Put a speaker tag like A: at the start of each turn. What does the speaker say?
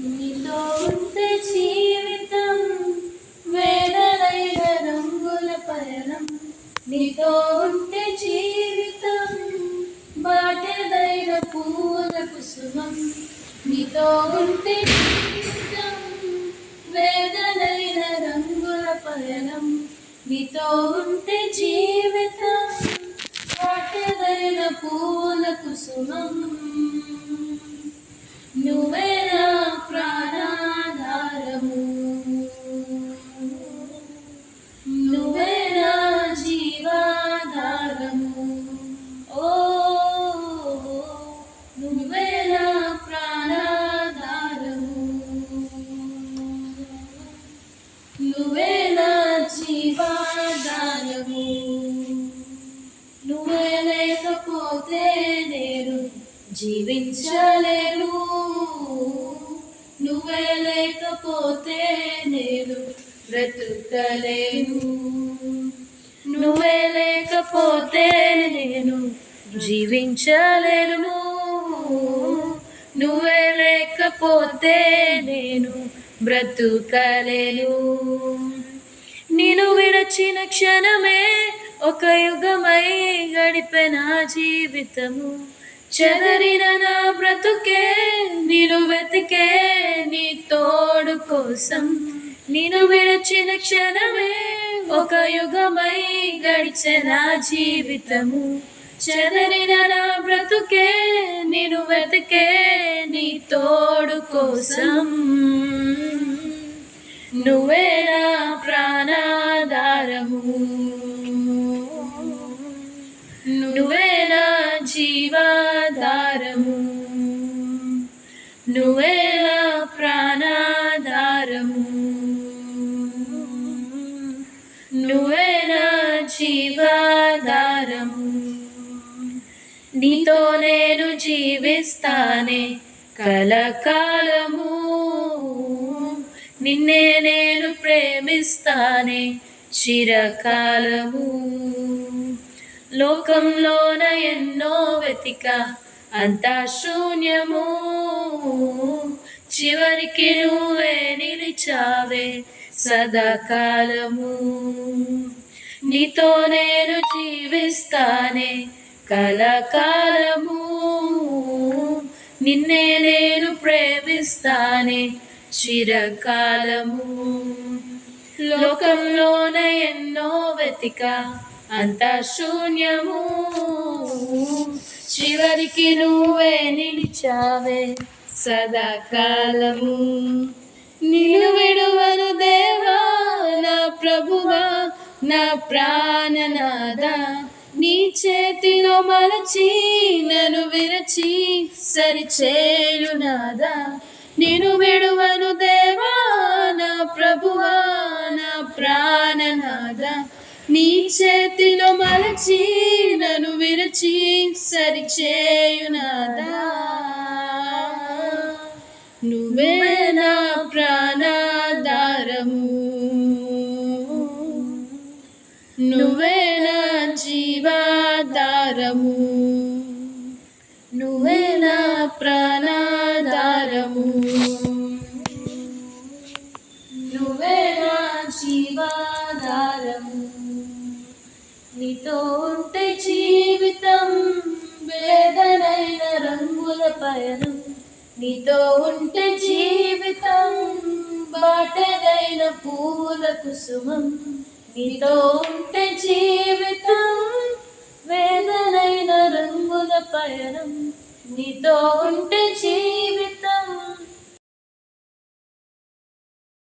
A: నీతో ఉంటే జీవితం వేదనైన రంగుల పయనం. నీతో ఉంటే జీవితం బాటెదైన పూల కుసుమం. నీతో ఉంటే జీవితం వేదనైన రంగుల పయనం. నీతో ఉంటే జీవితం బాటెదైన పూల కుసుమం. నువ్వే నా ప్రాణాధారము, నువ్వే నా జీవాధారము. ఓ నువ్వే నా ప్రాణాధారము, నువ్వే నా జీవాధారము. నువ్వే లేకపోతే నేను జీవించలేను, నువ్వే లేకపోతే నేను బ్రతుకలేను. నువ్వే లేకపోతే నేను జీవించలేను, నువ్వే లేకపోతే నేను బ్రతుకలేను. నిన్ను విడచిన క్షణమే ఒక యుగమై గడిపే నా జీవితము. చెదరిన నా బ్రతుకే నిన్ను వెతికే నీ తోడు కోసం. నిన్ను విడచిన క్షణమే ఒక యుగమై గడిచే నా జీవితము. చెదరిన నా బ్రతుకే నిన్ను వెతికే నీ తోడు కోసం. నువ్వే నా ప్రాణాధారము, నువ్వే నా జీవాధారము, నువ్వే నా ప్రాణాధారము, నువ్వే నా జీవాధారము. నీతో నేను జీవిస్తానే కలకాలము, నిన్నే నేను ప్రేమిస్తానే చిరకాలము. లోకంలోన ఎన్నో వెతిక అంతా శూన్యము, చివరికి నువ్వే నిలిచావే సదాకాలము. నీతో నేను జీవిస్తానే కలకాలము, నిన్నే నేను ప్రేమిస్తానే చిరకాలము. లోకంలోన ఎన్నో వెతిక అంతా శూన్యము, చివరికి నువ్వే నిలిచావే సదాకాలము. నిన్ను విడువను దేవా నా ప్రభువా నా ప్రాణనాథ. నీ చేతిలో మలచి నన్ను విరచి సరిచేయు నాదా. నిన్ను విడువను దేవా నా ప్రభువా నా ప్రాణనాథ. నీ చేతిలో మలచి నన్ను విరచి సరిచేయు నాదా. నువ్వే నా ప్రాణాధారము, నువ్వే నా జీవాధారము, నువ్వే నా ప్రాణాధారము, నువ్వే నా జీవాధారము. నీతో ఉంటే జీవితం వేదనైన రంగుల పయనం. నీతో ఉంటే జీవితం బాటెదైన పూల కుసుమం. నీతో ఉంటే జీవితం వేదనైన రంగుల పయనం. నీతో ఉంటే